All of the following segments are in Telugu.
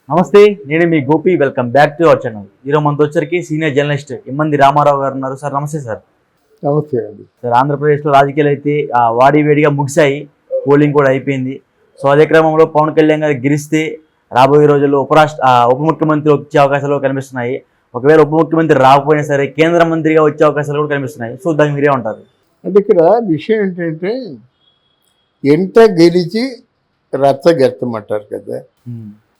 నమస్తే, నేను మీ Gopi. Welcome back to our channel. ఈరోజు మనతో వచ్చరికి సీనియర్ జర్నలిస్ట్ ఇమ్మంది రామారావు గారు ఉన్నారు. సార్ నమస్తే. సార్ నమస్తే అండి. సార్, ఆంధ్రప్రదేశ్లో రాజకీయాలు అయితే వాడి వేడిగా ముగిశాయి. పోలింగ్ కూడా అయిపోయింది. సో అదే క్రమంలో పవన్ కళ్యాణ్ గారు గెలిస్తే రాబోయే రోజుల్లో ఉప ముఖ్యమంత్రి వచ్చే అవకాశాలు కనిపిస్తున్నాయి. ఒకవేళ ఉప ముఖ్యమంత్రి రాకపోయినా సరే కేంద్ర మంత్రిగా వచ్చే అవకాశాలు కూడా కనిపిస్తున్నాయి. సో దానికి మీరే ఉంటారు? అంటే ఇక్కడ విషయం ఏంటంటే ఎంత గెలిచి రచ్చగెత్తమంటారు కదా.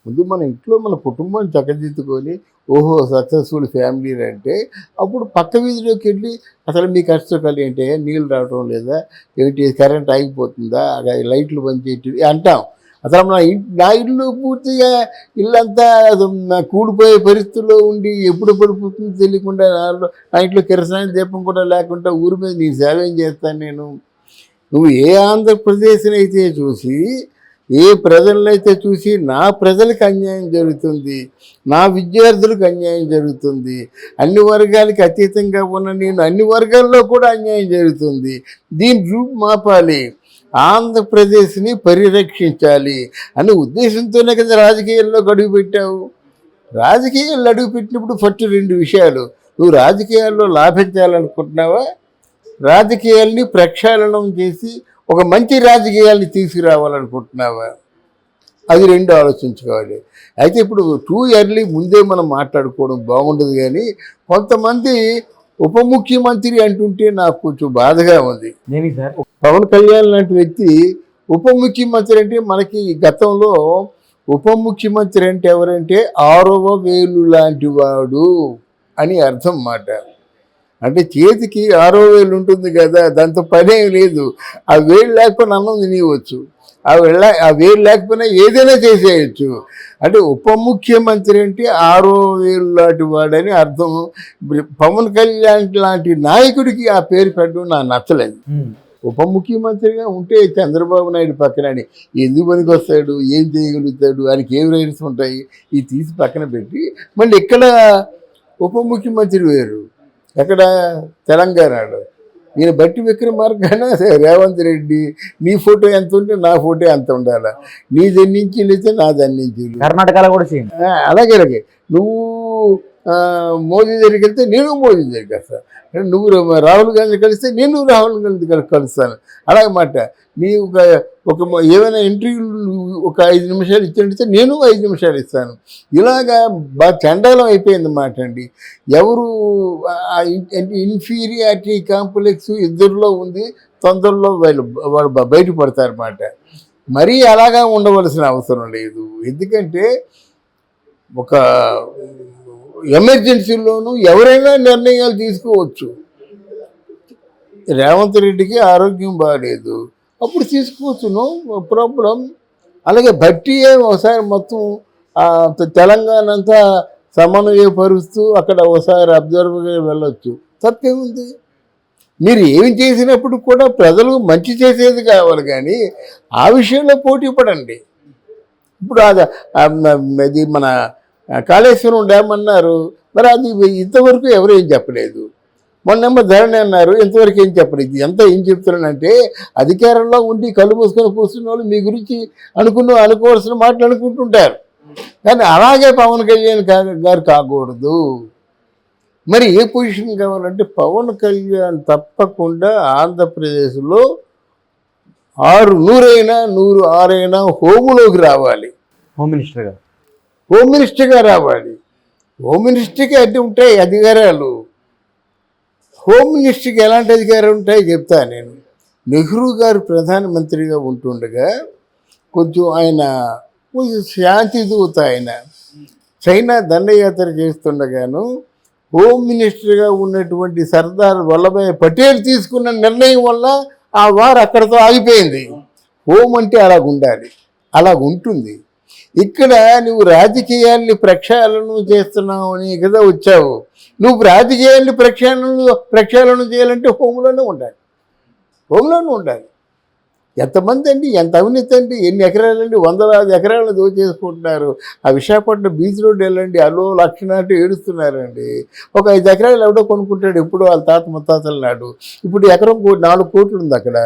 ముందు మన ఇంట్లో మన కుటుంబాన్ని చక్కదిద్దుకొని ఓహో సక్సెస్ఫుల్ ఫ్యామిలీ అంటే అప్పుడు పక్క వీధిలోకి వెళ్ళి అసలు మీ కష్టాలు ఏంటి, నీళ్ళు రావడం లేదా, ఏంటి కరెంట్ ఆగిపోతుందా, లైట్లు పనిచేయటం అంటాం. అసలు నా ఇల్లు పూర్తిగా ఇల్లంతా కూలిపోయే పరిస్థితుల్లో ఉండి ఎప్పుడు పడిపోతుందో తెలియకుండా నా ఇంట్లో కిరసనాయిల దీపం కూడా లేకుండా ఊరి మీద నీ సేవ ఏం చేస్తాను నేను. నువ్వు ఏ ఆంధ్రప్రదేశ్ని అయితే చూసి ఏ ప్రజలనైతే చూసి నా ప్రజలకు అన్యాయం జరుగుతుంది, నా విద్యార్థులకు అన్యాయం జరుగుతుంది, అన్ని వర్గాలకి అతీతంగా ఉన్న నేను అన్ని వర్గాల్లో కూడా అన్యాయం జరుగుతుంది, దీని రూపు మాపాలి, ఆంధ్రప్రదేశ్ని పరిరక్షించాలి అనే ఉద్దేశంతోనే కదా రాజకీయాల్లో అడుగు పెట్టావు. రాజకీయాల్లో అడుగు పెట్టినప్పుడు ఫస్ట్ రెండు విషయాలు, నువ్వు రాజకీయాల్లో లాభించాలనుకుంటున్నావా, రాజకీయాల్ని ప్రక్షాళనం చేసి ఒక మంచి రాజకీయాల్ని తీసుకురావాలనుకుంటున్నావా, అది రెండు ఆలోచించుకోవాలి. అయితే ఇప్పుడు టూ ఇయర్లీ ముందే మనం మాట్లాడుకోవడం బాగుండదు. కానీ కొంతమంది ఉప ముఖ్యమంత్రి అంటుంటే నాకు కొంచెం బాధగా ఉంది. పవన్ కళ్యాణ్ లాంటి వ్యక్తి ఉప ముఖ్యమంత్రి అంటే మనకి గతంలో ఉప ముఖ్యమంత్రి అంటే ఎవరంటే 6వ వేలు లాంటి వాడు అని అర్థం మాట. అంటే చేతికి 6వ వేలు ఉంటుంది కదా, దాంతో పనేం లేదు. ఆ వేలు లేకపోయినా అన్నం తినేయవచ్చు, ఆ వేలు లేకపోయినా ఏదైనా చేసేయచ్చు. అంటే ఉప ముఖ్యమంత్రి అంటే 6వ వేలు లాంటి వాడని అర్థం. పవన్ కళ్యాణ్ లాంటి నాయకుడికి ఆ పేరు పెట్టడం నాకు నచ్చలేదు. ఉప ముఖ్యమంత్రిగా ఉంటే చంద్రబాబు నాయుడు పక్కనని ఎందుకు పనికి వస్తాడు, ఏం చేయగలుగుతాడు, ఆయనకి ఏం రైట్స్ ఉంటాయి, ఇది తీసి పక్కన పెట్టి మళ్ళీ ఇక్కడ ఉప ముఖ్యమంత్రి వేరు. ఎక్కడ తెలంగాణలో ఈయన బట్టి విక్రమార్కన రేవంత్ రెడ్డి, నీ ఫోటో ఎంత ఉంటే నా ఫోటో ఎంత ఉండాలా, నీది ఎన్ని ఇంచీలు అయితే నాది అన్ని ఇంచీలు. కర్ణాటకలో కూడా అలాగే నువ్వు మోదీ దగ్గరికి వెళ్తే నేను మోదీ దగ్గరికి వస్తాను, నువ్వు రాహుల్ గాంధీ కలిస్తే నేను రాహుల్ గాంధీ కలుస్తాను. అలాగమాట నీ ఒక ఏమైనా ఇంటర్వ్యూలు ఒక 5 నిమిషాలు ఇచ్చినట్టే నేను 5 నిమిషాలు ఇస్తాను. ఇలాగా బాగా చండాలం అయిపోయిందన్నమాట అండి. ఎవరు ఇన్ఫీరియారిటీ కాంప్లెక్స్ ఇద్దరిలో ఉంది, తొందరలో వాళ్ళు బయటపడతారన్నమాట. మరీ అలాగా ఉండవలసిన అవసరం లేదు. ఎందుకంటే ఒక ఎమర్జెన్సీలోనూ ఎవరైనా నిర్ణయాలు తీసుకోవచ్చు. రేవంత్ రెడ్డికి ఆరోగ్యం బాగాలేదు, అప్పుడు తీసుకోవచ్చు, నో ప్రాబ్లం. అలాగే బట్టియే ఒకసారి మొత్తం తెలంగాణ అంతా సమన్వయపరుస్తూ అక్కడ ఒకసారి అబ్జర్వర్గా వెళ్ళొచ్చు, తప్పేముంది. మీరు ఏమి చేసినప్పుడు కూడా ప్రజలు మంచి చేసేది కావాలి, కానీ ఆ విషయంలో పోటీ పడండి. ఇప్పుడు అది మన కాళేశ్వరం డ్యామ్ అన్నారు, మరి అది ఇంతవరకు ఎవరు ఏం చెప్పలేదు. మొన్నేమో ధరణి అన్నారు, ఇంతవరకు ఏం చెప్పలేదు. ఎంత ఏం చెప్తున్నానంటే అధికారంలో ఉండి కళ్ళు మూసుకొని కూర్చున్న వాళ్ళు మీ గురించి అనుకోవాల్సిన మాటలు అనుకుంటుంటారు. కానీ అలాగే పవన్ కళ్యాణ్ గారు కాకూడదు. మరి ఏ పొజిషన్ కావాలంటే పవన్ కళ్యాణ్ తప్పకుండా ఆంధ్రప్రదేశ్లో 100 హోములోకి రావాలి, హోమ్ మినిస్టర్గా రావాలి. హోమ్ మినిస్టర్కి అడ్డు ఉంటాయి అధికారాలు. హోమ్ మినిస్టర్కి ఎలాంటి అధికారాలు ఉంటాయో చెప్తాను నేను. నెహ్రూ గారు ప్రధానమంత్రిగా ఉంటుండగా కొంచెం ఆయన శాంతి దూత, ఆయన చైనా దండయాత్ర చేస్తుండగాను హోమ్ మినిస్టర్గా ఉన్నటువంటి సర్దార్ వల్లభాయ్ పటేల్ తీసుకున్న నిర్ణయం వల్ల ఆ వారు అక్కడితో ఆగిపోయింది. హోమ్ అంటే అలాగుండాలి, అలాగుంటుంది. ఇక్కడ నువ్వు రాజకీయాల్ని ప్రక్షాళన చేస్తున్నావు అని కదా వచ్చావు. నువ్వు రాజకీయాల్ని ప్రక్షాళన చేయాలంటే హోంలోనే ఉండాలి. ఎంతమంది అండి, ఎంత అవినీతి అండి, ఎన్ని ఎకరాలండి, 100 ఎకరాలను దోచేసుకుంటున్నారు. ఆ విశాఖపట్నం బీచ్ రోడ్డు వెళ్ళండి, అలో లక్షణాలు ఏడుస్తున్నారండి. ఒక 5 ఎకరాలు ఎవడో కొనుక్కుంటాడు, ఎప్పుడో వాళ్ళ తాత ముత్తాతల నాడు. ఇప్పుడు ఎకరం 4 కోట్లు ఉంది అక్కడ.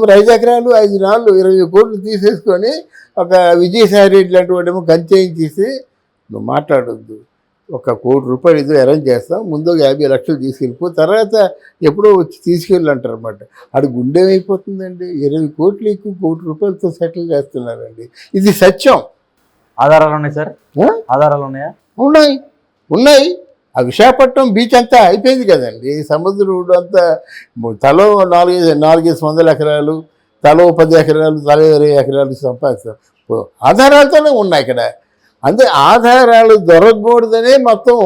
మరి 5 ఎకరాలు 5 నాళ్ళు 20 కోట్లు తీసేసుకొని ఒక విజయసాయి రెడ్డి లాంటి వాడేమో కంచేయించేసి నువ్వు మాట్లాడొద్దు, ఒక ₹1,00,00,000 ఏదో అరేంజ్ చేస్తాం, ముందు 50 లక్షలు తీసుకెళ్ళిపో, తర్వాత ఎప్పుడో వచ్చి తీసుకెళ్ళి అంటారు అనమాట. అది గుండె అయిపోతుందండి. 20 కోట్లు ఎక్కువ ₹1,00,00,000తో సెటిల్ చేస్తున్నారండి. ఇది సత్యం. ఆధారాలు ఉన్నాయి సార్? ఆ? ఆధారాలు ఉన్నాయా? ఉన్నాయి, ఉన్నాయి. ఆ విశాఖపట్నం బీచ్ అంతా అయిపోయింది కదండి, సముద్రం అంతా తలో 4-5 వందల ఎకరాలు, తలో 10 ఎకరాలు, తలో 20 ఎకరాలు సంపాదిస్తాం. ఆధారాలతోనే ఉన్నాయి ఇక్కడ. అంతే, ఆధారాలు దొరకకూడదనే మొత్తం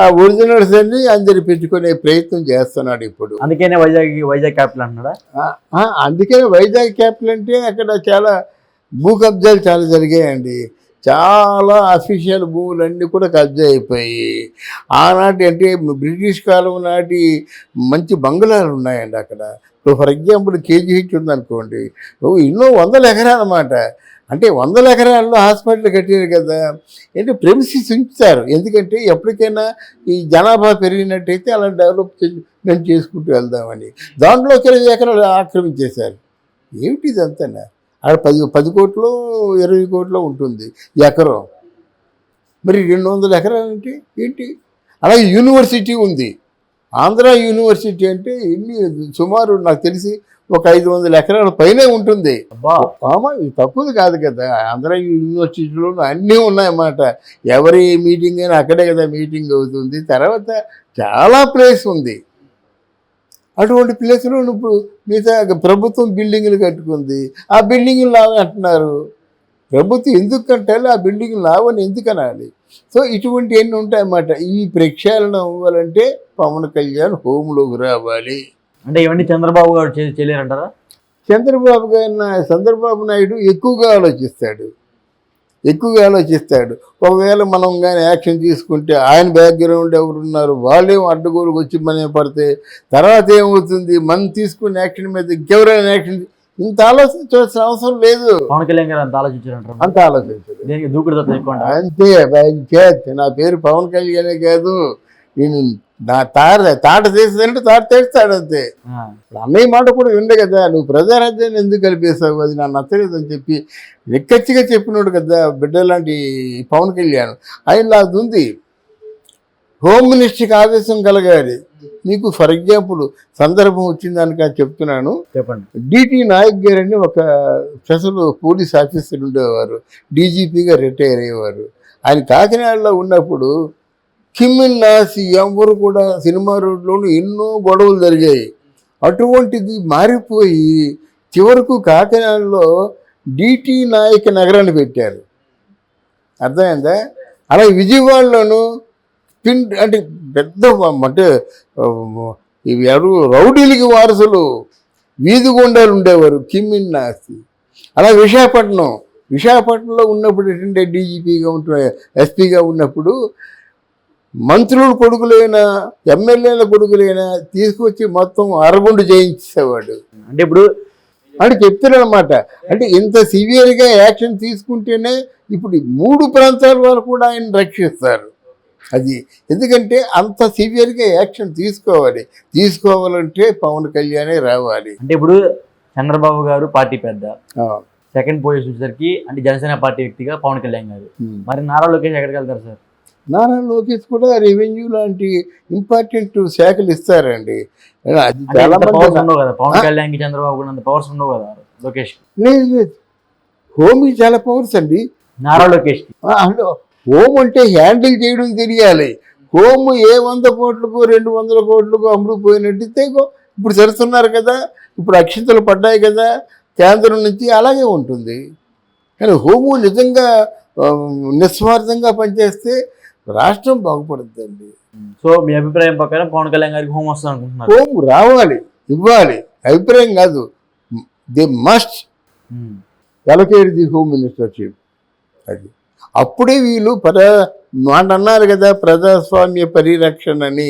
ఆ ఒరిజినల్స్ అన్ని అందరు పెట్టుకునే ప్రయత్నం చేస్తున్నాడు ఇప్పుడు. అందుకనే వైజాగ్ క్యాపిటల్ అంటున్నాడా? అందుకనే వైజాగ్ క్యాపిటల్ అంటే అక్కడ చాలా భూ కబ్జాలు చాలా జరిగాయండి. చాలా అఫీషియల్ భూములన్నీ కూడా కబ్జా అయిపోయి, ఆనాటి అంటే బ్రిటిష్ కాలం నాటి మంచి బంగ్లాలు ఉన్నాయండి అక్కడ. ఇప్పుడు ఫర్ ఎగ్జాంపుల్ కేజీహెచ్ ఉందనుకోండి, ఎన్నో 100 ఎకరాలు అన్నమాట. అంటే 100 ఎకరాల్లో హాస్పిటల్ కట్టారు కదా. అంటే ప్రెమిసిస్ ఉంచుతారు, ఎందుకంటే ఎప్పటికైనా ఈ జనాభా పెరిగినట్టయితే అలా డెవలప్మెంట్ చేసుకుంటూ వెళ్దామని. దాంట్లో 20 ఎకరాలు ఆక్రమించేశారు. ఏమిటి ఇదంతా? ఆడ 10 కోట్లు 20 కోట్లు ఉంటుంది ఎకరం. మరి 200 ఎకరాలు అంటే ఏంటి? అలాగే యూనివర్సిటీ ఉంది, ఆంధ్ర యూనివర్సిటీ అంటే ఎన్ని సుమారు నాకు తెలిసి ఒక 500 ఎకరాల పైనే ఉంటుంది. ఇది తక్కువ కాదు కదా. ఆంధ్ర యూనివర్సిటీలో అన్నీ ఉన్నాయన్నమాట. ఎవరి మీటింగ్ అయినా అక్కడే కదా మీటింగ్ అవుతుంది. తర్వాత చాలా ప్లేస్ ఉంది. అటువంటి ప్లేస్లో ఇప్పుడు మిగతా ప్రభుత్వం బిల్డింగ్లు కట్టుకుంది, ఆ బిల్డింగ్లు లాగా అంటున్నారు. ప్రభుత్వం ఎందుకు కట్టాలి, ఆ బిల్డింగ్లు లావని ఎందుకు అనాలి? సో ఇటువంటి ఎన్ని ఉంటాయన్నమాట. ఈ ప్రక్షాళన అవ్వాలంటే పవన్ కళ్యాణ్ హోంలోకి రావాలి. అంటే ఇవన్నీ చంద్రబాబు గారు చేయలేరంటారా? చంద్రబాబు నాయుడు ఎక్కువగా ఆలోచిస్తాడు. ఒకవేళ మనం కానీ యాక్షన్ తీసుకుంటే ఆయన బ్యాక్గ్రౌండ్ ఎవరున్నారు, వాళ్ళేమో అడ్డగోలుకు వచ్చి మనం పడితే తర్వాత ఏమవుతుంది, మనం తీసుకున్న యాక్షన్ మీద ఇంకెవరైనా యాక్షన్, ఇంత ఆలోచించాల్సిన అవసరం లేదు. పవన్ కళ్యాణ్ గారు అంత ఆలోచించారు, అంత ఆలోచించారు. దూకుడు. నా పేరు పవన్ కళ్యాణే కాదు, నేను నా తాట తీసేదంటే తాట తెస్తాడు అంతే. అన్నయ్య మాట కూడా విండే కదా, నువ్వు ప్రజారాజ్యాన్ని ఎందుకు కలిపేసావు, అది నాకు నచ్చలేదు అని చెప్పి నిక్కచ్చిగా చెప్పినాడు కదా బిడ్డ లాంటి పవన్ కళ్యాణ్. ఆయన అది ఉంది, హోమ్ మినిస్టర్కి ఆదేశం కలగాలి. మీకు ఫర్ ఎగ్జాంపుల్ సందర్భం వచ్చిందానికి చెప్తున్నాను. చెప్పండి. డిటి నాయక్ గారని ఒక స్పెషల్ పోలీస్ ఆఫీసర్ ఉండేవారు, డీజీపీగా రిటైర్ అయ్యేవారు. ఆయన కాకినాడలో ఉన్నప్పుడు కిమ్మిన్నాసి ఎవరు కూడా సినిమా రోడ్లోనూ ఎన్నో గొడవలు జరిగాయి. అటువంటిది మారిపోయి చివరకు కాకినాడలో డిటి నాయక్ నగరాన్ని పెట్టారు. అర్థమైందా? అలాగే విజయవాడలోనూ అంటే పెద్ద అంటే ఇవి ఎవరు రౌడీలకి వారసులు వీధి గుండాలు ఉండేవారు, కిమ్మిన్నాసి. అలా విశాఖపట్నంలో ఉన్నప్పుడు ఏంటంటే డీజీపీగా ఉంటున్న ఎస్పీగా ఉన్నప్పుడు మంత్రుల కొడుకులైనా ఎమ్మెల్యేల కొడుకులైనా తీసుకొచ్చి మొత్తం అరగుండు చేయించేవాడు. అంటే ఇప్పుడు అంటే చెప్తున్నాను అనమాట. అంటే ఇంత సివియర్గా యాక్షన్ తీసుకుంటేనే ఇప్పుడు 3 ప్రాంతాల వారు కూడా ఆయన రక్షిస్తారు. అది ఎందుకంటే అంత సివియర్గా యాక్షన్ తీసుకోవాలంటే పవన్ కళ్యాణే రావాలి. అంటే ఇప్పుడు చంద్రబాబు గారు పార్టీ పెద్ద, సెకండ్ పొజిషన్ వచ్చేసరికి అంటే జనసేన పార్టీ వ్యక్తిగా పవన్ కళ్యాణ్ గారు, మరి నారా లోకేష్ ఎక్కడికి వెళ్తారు సార్? నారా లోకేష్ కూడా రెవెన్యూ లాంటి ఇంపార్టెంట్ శాఖలు ఇస్తారండి. చాలా పవర్స్ ఉండవు కదా పవన్ కళ్యాణ్ కి, చంద్రబాబు అంత పవర్స్ ఉండవు కదా లోకేష్? లేదు, హోమ్ చాలా పవర్స్ అండి నారా లోకేష్. హోమ్ అంటే హ్యాండిల్ చేయడం తెలియాలి. హోమ్ 100 కోట్లకు 200 కోట్లకు అమ్ముడుపోయినట్టయితే ఇప్పుడు సరుస్తున్నారు కదా, ఇప్పుడు అక్షింతలు పడ్డాయి కదా కేంద్రం నుంచి, అలాగే ఉంటుంది. కానీ హోము నిజంగా నిస్వార్థంగా పనిచేస్తే రాష్ట్రం బాగుపడుతుందండి. సో మీ అభిప్రాయం ప్రకారం పవన్ కళ్యాణ్ గారికి హోమ్ వస్తుంది అనుకుంటున్నారు? హోమ్ రావాలి, ఇవ్వాలి. అభిప్రాయం కాదు, they must allocate the home ministership. అది అప్పుడే వీళ్ళు మాట అన్నారు కదా ప్రజాస్వామ్య పరిరక్షణ అని,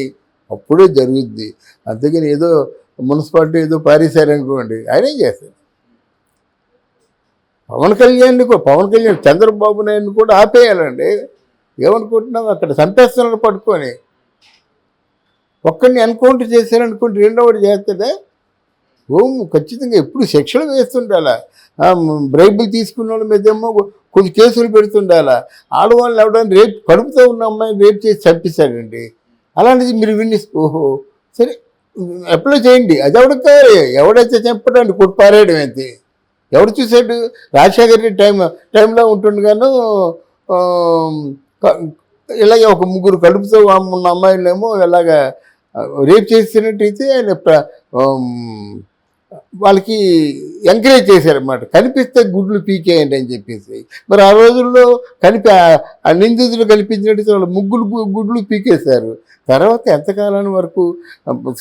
అప్పుడే జరుగుద్ది. అందుకని ఏదో మున్సిపాలిటీ ఏదో పారేశారనుకోండి, ఆయనే చేస్తారు. పవన్ కళ్యాణ్ చంద్రబాబు నాయుడు కూడా ఆపేయాలండి. ఏమనుకుంటున్నాం, అక్కడ సంపేస్తున్నారు పట్టుకొని. ఒక్కడిని ఎన్కౌంటర్ చేశారనుకోండి, రెండోవాడు చేస్తాడే. హోమ్ ఖచ్చితంగా ఎప్పుడు శిక్షలు వేస్తుండాలా. బ్రైబుల్ తీసుకున్న వాళ్ళ మీదేమో కొన్ని కేసులు పెడుతుండాలా. ఆడవాళ్ళని ఎవడని రేపు కడుపుతో ఉన్న అమ్మాయిని రేపు చేసి చంపిస్తాడండి. అలాంటిది మీరు విని ఓహో సరే అప్లై చేయండి. అది ఎవరికి ఎవడైతే చంపడానికి కొట్టిపారేయడం అయితే ఎవడు చూశాడు? రాజశేఖర రెడ్డి టైంలో ఉంటుండగాను ఇలాగే ఒక ముగ్గురు కడుపుతో ఉన్న అమ్మాయిలేమో ఇలాగ రేప్ చేసినట్టయితే ఆయన వాళ్ళకి ఎంకరేజ్ చేశారన్నమాట. కనిపిస్తే గుడ్లు పీకేయండి అని చెప్పేసి. మరి ఆ రోజుల్లో ఆ నిందితులు కనిపించినట్టు వాళ్ళు గుడ్లు పీకేశారు. తర్వాత ఎంతకాలం వరకు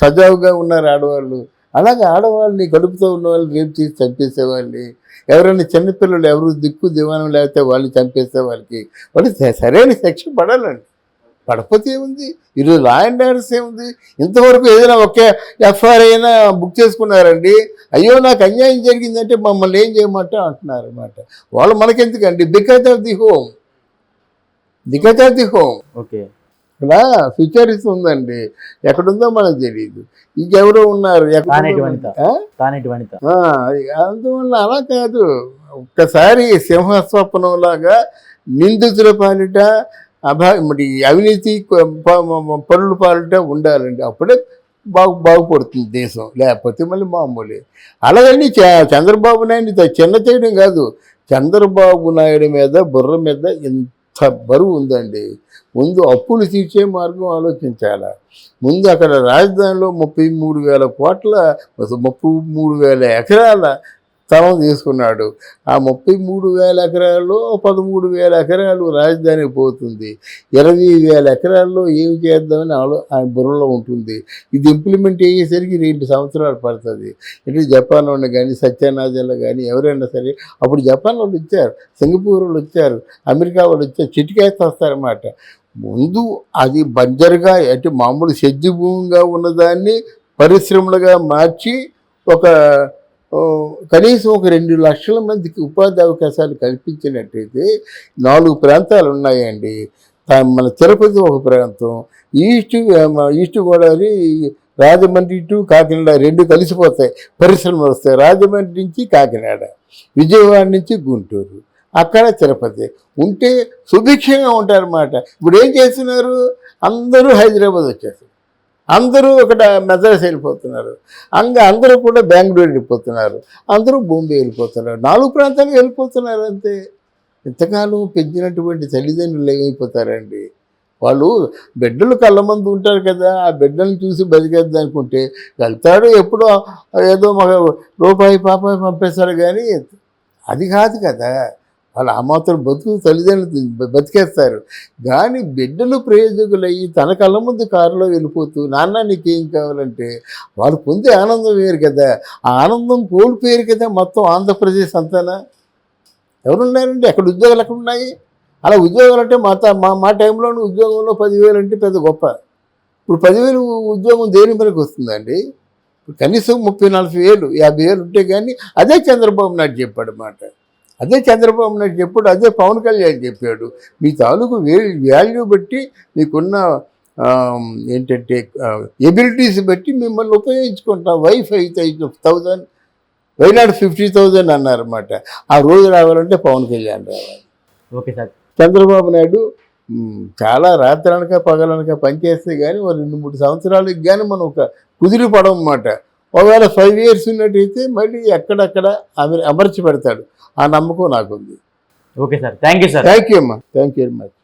సజావుగా ఉన్నారు ఆడవాళ్ళు. అలాగే ఆడవాళ్ళని కడుపుతో ఉన్న వాళ్ళు రేపు చేసి చంపేసేవాళ్ళని, ఎవరైనా చిన్నపిల్లలు ఎవరు దిక్కు దివానం లేకపోతే వాళ్ళు చంపేసే వాళ్ళకి సరైన శిక్ష పడాలండి. పడకపోతే ఏముంది? ఈరోజు లా అండ్ ఆర్డర్స్ ఏముంది? ఇంతవరకు ఏదైనా ఒకే ఎఫ్ఐఆర్ అయినా బుక్ చేసుకున్నారండి. అయ్యో నాకు అన్యాయం జరిగిందంటే మమ్మల్ని ఏం చేయమంటే అంటున్నారు అన్నమాట. వాళ్ళు మనకెందుకండి? Because of the home. Okay, ఇలా ఫ్యూచరిస్ ఉందండి. ఎక్కడుందో మనకు తెలియదు. ఇంకెవరో ఉన్నారు అందువల్ల అలా కాదు. ఒక్కసారి సింహస్వప్నంలాగా నిందితుల పాలిట మరి అవినీతి పనుల పాలిట ఉండాలండి. అప్పుడే బాగుపడుతుంది దేశం. లేకపోతే మళ్ళీ మామూలే. అలాగని చంద్రబాబు నాయుడు చిన్న చేయడం కాదు. చంద్రబాబు నాయుడు మీద బుర్ర మీద ఎంత బరువు ఉందండి. ముందు అప్పులు తీర్చే మార్గం ఆలోచించాలి. ముందు అక్కడ రాజధానిలో 33,000 కోట్ల 33,000 ఎకరాల స్థలం తీసుకున్నాడు. ఆ 33,000 ఎకరాల్లో 13,000 ఎకరాలు రాజధానికి పోతుంది. 20,000 ఎకరాల్లో ఏమి చేద్దామని ఆయన బుర్రలో ఉంటుంది. ఇది ఇంప్లిమెంట్ అయ్యేసరికి 2 సంవత్సరాలు పడుతుంది. ఇటు జపాన్ వాళ్ళు కానీ సత్యనాథన్లు కానీ ఎవరైనా సరే, అప్పుడు జపాన్ వాళ్ళు వచ్చారు, సింగపూర్ వాళ్ళు వచ్చారు, అమెరికా వాళ్ళు వచ్చారు, చిటికేస్తే వస్తారన్నమాట. ముందు అది బంజరుగా అంటే మామూలు సెజ్జు భూమిగా ఉన్నదాన్ని పరిశ్రమలుగా మార్చి కనీసం ఒక 2 లక్షల మందికి ఉపాధి అవకాశాలు కల్పించినట్టయితే 4 ప్రాంతాలు ఉన్నాయండి. మన తిరుపతి ఒక ప్రాంతం, ఈస్ట్ గోదావరి, రాజమండ్రి టు కాకినాడ 2 కలిసిపోతాయి. పరిశ్రమలు వస్తాయి. రాజమండ్రి నుంచి కాకినాడ, విజయవాడ నుంచి గుంటూరు, అక్కడ తిరుపతి ఉంటే సుభిక్షంగా ఉంటారన్నమాట. ఇప్పుడు ఏం చేస్తున్నారు? అందరూ హైదరాబాద్ వచ్చేస్తారు, అందరూ ఇక్కడ మెడ్రాస్ వెళ్ళిపోతున్నారు, అందరూ కూడా బెంగళూరు వెళ్ళిపోతున్నారు, అందరూ బాంబే వెళ్ళిపోతున్నారు. 4 ప్రాంతాలకు వెళ్ళిపోతున్నారు అంతే. ఇంతకాలం పెంచినటువంటి తల్లిదండ్రులు ఏమైపోతారండి? వాళ్ళు బిడ్డలు కళ్ళ మంది ఉంటారు కదా, ఆ బిడ్డలను చూసి బతికేద్దాం అనుకుంటే వెళ్తాడు. ఎప్పుడో ఏదో రూపాయి పాపాయి పంపేస్తారు. కానీ అది కాదు కదా. వాళ్ళు ఆ మాత్రం తల్లిదండ్రులు బతికేస్తారు. కానీ బిడ్డలు ప్రయోజకులయ్యి తన కళ్ళ ముందు కారులో వెళ్ళిపోతూ నాన్న నీకేం కావాలంటే వాళ్ళు పొందే ఆనందం వేరు కదా. ఆ ఆనందం కోల్పోయారు కదా మొత్తం ఆంధ్రప్రదేశ్ అంతానా. ఎవరున్నారండి? అక్కడ ఉద్యోగాలు ఎక్కడ ఉన్నాయి? అలా ఉద్యోగాలు అంటే మా టైంలోనే ఉద్యోగంలో 10,000 అంటే పెద్ద గొప్ప. ఇప్పుడు 10,000 ఉద్యోగం దేని మనకు వస్తుందండి? కనీసం 30,000-40,000 50,000 ఉంటే కానీ అదే చంద్రబాబు నాయుడు చెప్పాడు మాట. అదే చంద్రబాబు నాయుడు చెప్పాడు, అదే పవన్ కళ్యాణ్ చెప్పాడు. మీ తాలూకు వాల్యూ బట్టి మీకున్న ఏంటంటే ఎబిలిటీస్ బట్టి మిమ్మల్ని ఉపయోగించుకుంటాం. వై 5,000 వై నాట్ 50,000 అన్నారన్నమాట. ఆ రోజు రావాలంటే పవన్ కళ్యాణ్ రావాలి. Okay sir. చంద్రబాబు నాయుడు చాలా రాత్రనక పగలనక పనిచేస్తే కానీ 2-3 సంవత్సరాలకు కానీ మనం ఒక కుదిరి పడమన్నమాట. ఒకవేళ 5 years ఉన్నట్టయితే మళ్ళీ ఎక్కడక్కడ అమర్చి పెడతాడు. ఆ నమ్మకం నాకుంది. Okay sir, thank you sir. Thank you అమ్మా, థ్యాంక్ యూ వెరీ మచ్.